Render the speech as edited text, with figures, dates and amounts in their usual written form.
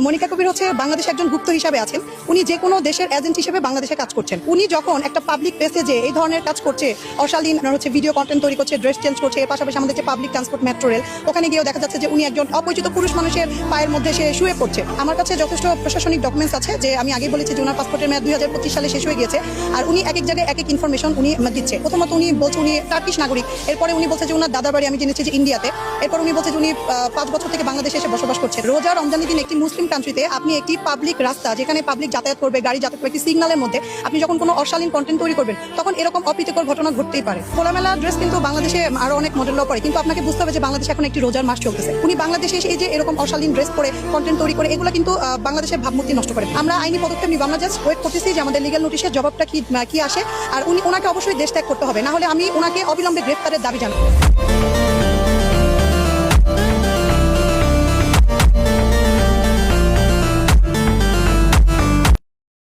মনিকা কবির হচ্ছে বাংলাদেশে একজন গুপ্ত হিসাবে আছেন। উনি যে কোনো দেশের এজেন্ট হিসেবে বাংলাদেশে কাজ করছেন। উনি যখন একটা পাবলিক প্লেসে এই ধরনের কাজ করছে, অশালীন হচ্ছে ভিডিও কন্টেন্ট তৈরি করছে, ড্রেস চেঞ্জ করছে, এর পাশাপাশি আমাদের যে পাবলিক ট্রান্সপোর্ট মেট্রো রেল, ওখানে গিয়েও দেখা যাচ্ছে যে উনি একজন অপরিচিত পুরুষ মানুষের পায়ের মধ্যে সে শুয়ে পড়ছে। আমার কাছে যথেষ্ট প্রশাসনিক ডকুমেন্টস আছে যে আমি আগেই বলেছি যে ওনার পাসপোর্টের মেয়াদ 2025 সালে শেষ হয়ে গিয়েছে। আর উনি এক এক জায়গায় এক এক ইনফরমেশন উনি দিচ্ছে। প্রথমত উনি বলছে উনি টার্কিশ নাগরিক, এরপরে উনি বলছে যে ওনার দাদার বাড়ি আমি জেনেছি যে ইন্ডিয়াতে, এরপর উনি বলছে যে উনি 5 বছর থেকে বাংলাদেশে এসে বসবাস করছেন। রোজা রমজানের দিন একটি মুসলিম কান্ট্রিতে আপনি একটি পাবলিক রাস্তা যেখানে পাবলিক যাতায়াত করবে, গাড়ি যাতায়াত করবে, একটি সিগন্যালের মধ্যে আপনি যখন কোনো অশালীন কন্টেন্ট তৈরি করবেন তখন এরকম অপ্রীতিকর ঘটনা ঘটতেই পারে। খোলামেলা ড্রেস কিন্তু বাংলাদেশে আরো অনেক মডেলও পড়ে, কিন্তু আপনাকে বুঝতে হবে যে বাংলাদেশে এখন একটি রোজার মাস চলতেছে। উনি বাংলাদেশে এসে এই যে এরকম অশালীন ড্রেস পরে কন্টেন্ট তৈরি করে, এগুলো কিন্তু বাংলাদেশের ভাবমূর্তি নষ্ট করে। আমরা আইনি পদক্ষেপ নিব, আমরা জাস্ট ওয়েট করতেছি যে আমাদের লিগ্যাল নোটিশের জবাবটা কি আসে। আর ওনাকে অবশ্যই দেশ ত্যাগ করতে হবে, না হলে আমি ওনাকে অবিলম্বে গ্রেফতারের দাবি জানাবো।